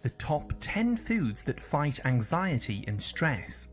the top 10 foods that fight anxiety and stress.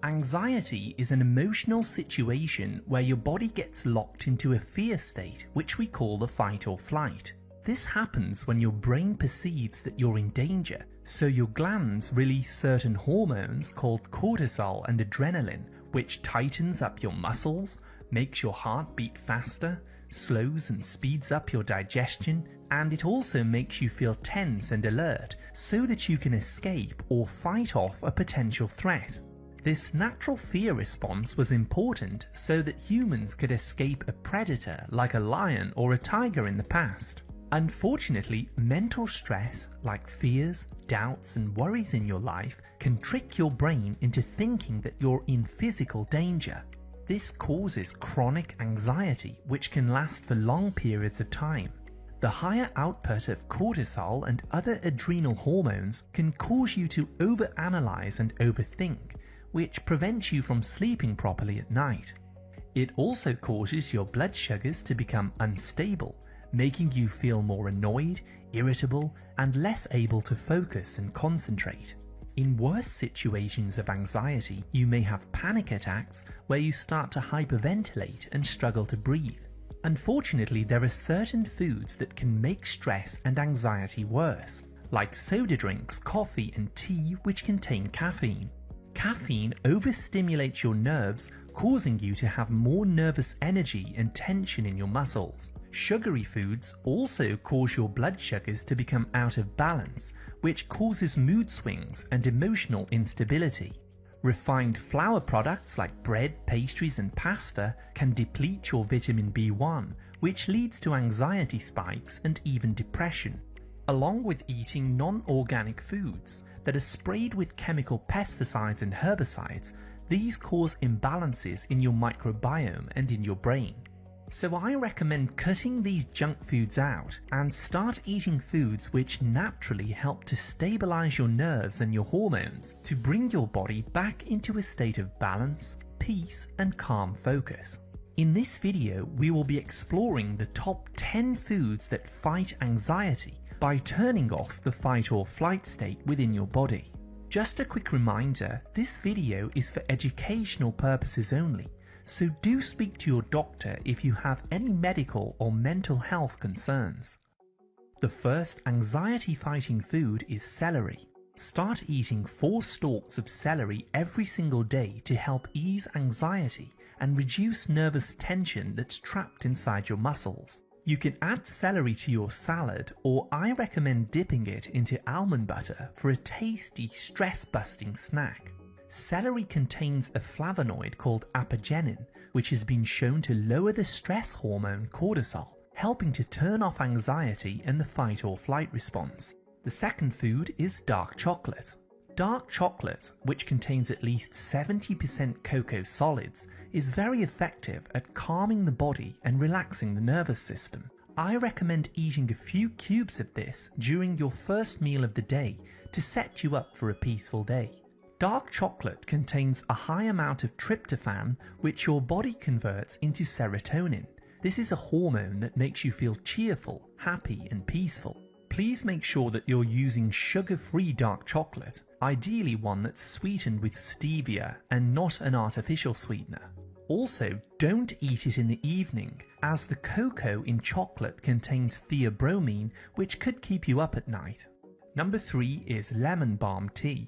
Anxiety is an emotional situation where your body gets locked into a fear state, which we call the fight or flight. This happens when your brain perceives that you're in danger, so your glands release certain hormones called cortisol and adrenaline, which tightens up your muscles, makes your heart beat faster, slows and speeds up your digestion, and it also makes you feel tense and alert so that you can escape or fight off a potential threat. This natural fear response was important so that humans could escape a predator like a lion or a tiger in the past. Unfortunately, mental stress like fears, doubts and worries in your life can trick your brain into thinking that you're in physical danger. This causes chronic anxiety which can last for long periods of time. The higher output of cortisol and other adrenal hormones can cause you to overanalyze and overthink, which prevents you from sleeping properly at night. It also causes your blood sugars to become unstable, making you feel more annoyed, irritable, and less able to focus and concentrate. In worse situations of anxiety, you may have panic attacks where you start to hyperventilate and struggle to breathe. Unfortunately, there are certain foods that can make stress and anxiety worse, like soda drinks, coffee, and tea which contain caffeine. Caffeine overstimulates your nerves, causing you to have more nervous energy and tension in your muscles. Sugary foods also cause your blood sugars to become out of balance, which causes mood swings and emotional instability. Refined flour products like bread, pastries and pasta can deplete your vitamin B1, which leads to anxiety spikes and even depression. Along with eating non-organic foods that are sprayed with chemical pesticides and herbicides, these cause imbalances in your microbiome and in your brain. So I recommend cutting these junk foods out and start eating foods which naturally help to stabilize your nerves and your hormones to bring your body back into a state of balance, peace, and calm focus. In this video, we will be exploring the top 10 foods that fight anxiety by turning off the fight or flight state within your body. Just a quick reminder, this video is for educational purposes only, so do speak to your doctor if you have any medical or mental health concerns. The first anxiety-fighting food is celery. Start eating 4 stalks of celery every single day to help ease anxiety and reduce nervous tension that's trapped inside your muscles. You can add celery to your salad, or I recommend dipping it into almond butter for a tasty stress-busting snack. Celery contains a flavonoid called apigenin, which has been shown to lower the stress hormone cortisol, helping to turn off anxiety and the fight or flight response. The second food is dark chocolate. Dark chocolate, which contains at least 70% cocoa solids, is very effective at calming the body and relaxing the nervous system. I recommend eating a few cubes of this during your first meal of the day to set you up for a peaceful day. Dark chocolate contains a high amount of tryptophan, which your body converts into serotonin. This is a hormone that makes you feel cheerful, happy, and peaceful. Please make sure that you're using sugar-free dark chocolate, ideally one that's sweetened with stevia and not an artificial sweetener. Also, don't eat it in the evening, as the cocoa in chocolate contains theobromine, which could keep you up at night. Number 3 is lemon balm tea.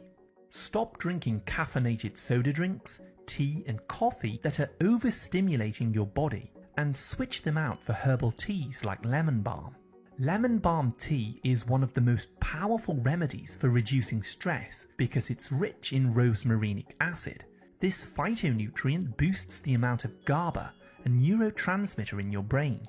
Stop drinking caffeinated soda drinks, tea and coffee that are overstimulating your body, and switch them out for herbal teas like lemon balm. Lemon balm tea is one of the most powerful remedies for reducing stress because it's rich in rosmarinic acid. This phytonutrient boosts the amount of GABA, a neurotransmitter in your brain.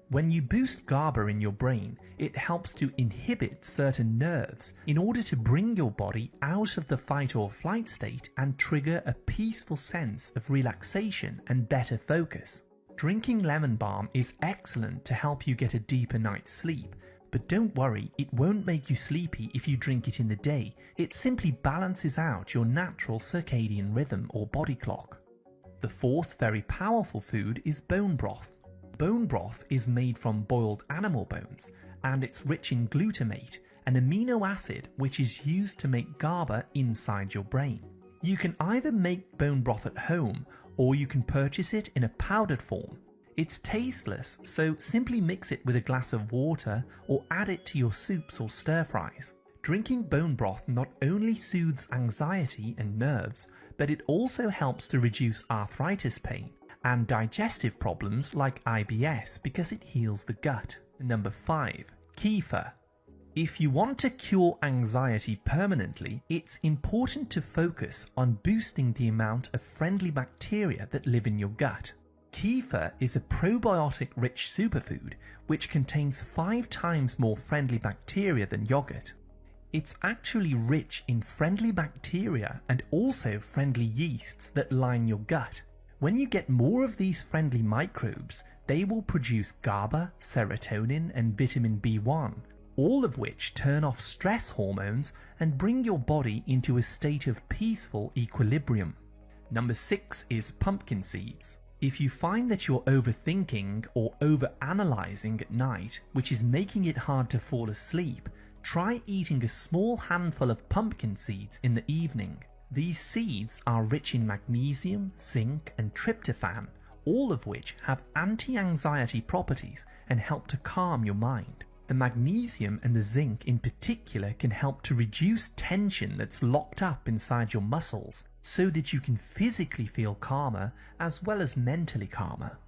When you boost GABA in your brain, it helps to inhibit certain nerves in order to bring your body out of the fight or flight state and trigger a peaceful sense of relaxation and better focus. Drinking lemon balm is excellent to help you get a deeper night's sleep, but don't worry, it won't make you sleepy if you drink it in the day. It simply balances out your natural circadian rhythm or body clock. The fourth very powerful food is bone broth. Bone broth is made from boiled animal bones, and it's rich in glutamate, an amino acid which is used to make GABA inside your brain. You can either make bone broth at home, or you can purchase it in a powdered form. It's tasteless, so simply mix it with a glass of water or add it to your soups or stir-fries. Drinking bone broth not only soothes anxiety and nerves, but it also helps to reduce arthritis pain and digestive problems like IBS because it heals the gut. Number 5. Kefir. If you want to cure anxiety permanently, it's important to focus on boosting the amount of friendly bacteria that live in your gut. Kefir is a probiotic-rich superfood which contains 5 times more friendly bacteria than yogurt. It's actually rich in friendly bacteria and also friendly yeasts that line your gut. When you get more of these friendly microbes, they will produce GABA, serotonin, and vitamin B1, all of which turn off stress hormones and bring your body into a state of peaceful equilibrium. Number 6 is pumpkin seeds. If you find that you're overthinking or overanalyzing at night, which is making it hard to fall asleep, try eating a small handful of pumpkin seeds in the evening. These seeds are rich in magnesium, zinc, and tryptophan, all of which have anti-anxiety properties and help to calm your mind. The magnesium and the zinc in particular can help to reduce tension that's locked up inside your muscles so that you can physically feel calmer as well as mentally calmer.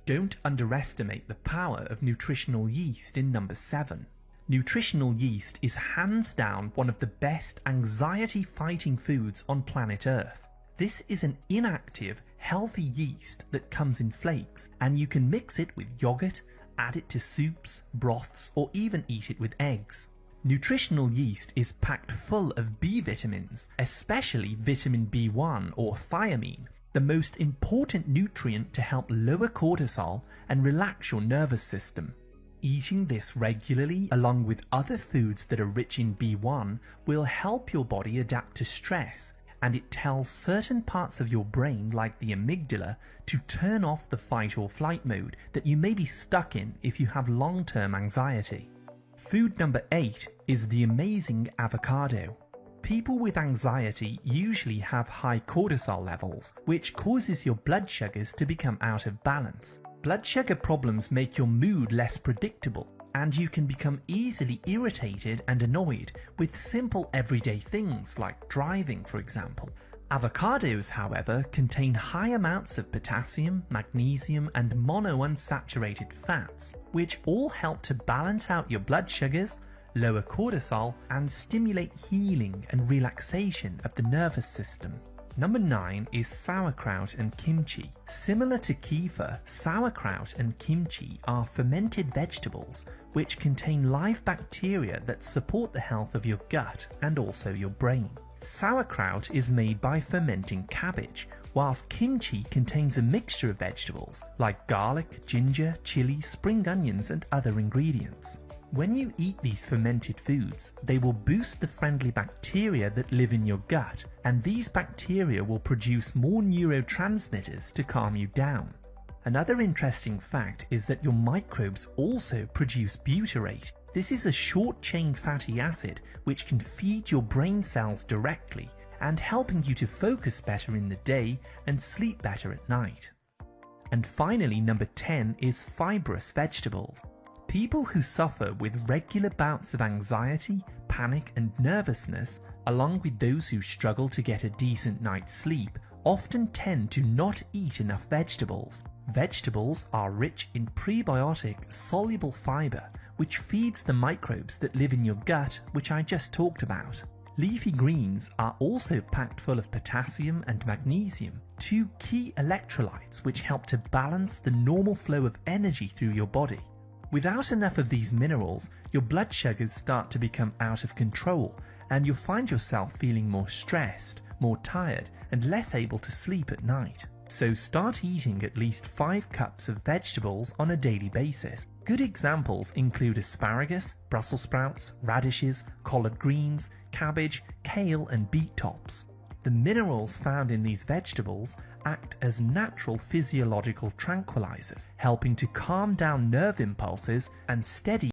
Don't underestimate the power of nutritional yeast in number 7. Nutritional yeast is hands down one of the best anxiety-fighting foods on planet Earth. This is an inactive, healthy yeast that comes in flakes, and you can mix it with yogurt, add it to soups, broths, or even eat it with eggs. Nutritional yeast is packed full of B vitamins, especially vitamin B1 or thiamine, the most important nutrient to help lower cortisol and relax your nervous system. Eating this regularly along with other foods that are rich in B1 will help your body adapt to stress, and it tells certain parts of your brain like the amygdala to turn off the fight or flight mode that you may be stuck in if you have long-term anxiety. Food number 8 is the amazing avocado. People with anxiety usually have high cortisol levels, which causes your blood sugars to become out of balance. Blood sugar problems make your mood less predictable, and you can become easily irritated and annoyed with simple everyday things like driving, for example. Avocados, however, contain high amounts of potassium, magnesium, and monounsaturated fats, which all help to balance out your blood sugars, lower cortisol, and stimulate healing and relaxation of the nervous system. Number 9 is sauerkraut and kimchi. Similar to kefir, sauerkraut and kimchi are fermented vegetables which contain live bacteria that support the health of your gut and also your brain. Sauerkraut is made by fermenting cabbage, whilst kimchi contains a mixture of vegetables like garlic, ginger, chili, spring onions, and other ingredients. When you eat these fermented foods, they will boost the friendly bacteria that live in your gut, and these bacteria will produce more neurotransmitters to calm you down. Another interesting fact is that your microbes also produce butyrate. This is a short-chain fatty acid which can feed your brain cells directly and helping you to focus better in the day and sleep better at night. And finally, number 10 is fibrous vegetables. People who suffer with regular bouts of anxiety, panic, and nervousness, along with those who struggle to get a decent night's sleep, often tend to not eat enough vegetables. Vegetables are rich in prebiotic, soluble fiber, which feeds the microbes that live in your gut, which I just talked about. Leafy greens are also packed full of potassium and magnesium, two key electrolytes which help to balance the normal flow of energy through your body. Without enough of these minerals, your blood sugars start to become out of control, and you'll find yourself feeling more stressed, more tired, and less able to sleep at night. So start eating at least 5 cups of vegetables on a daily basis. Good examples include asparagus, Brussels sprouts, radishes, collard greens, cabbage, kale, and beet tops. The minerals found in these vegetables act as natural physiological tranquilizers, helping to calm down nerve impulses and steady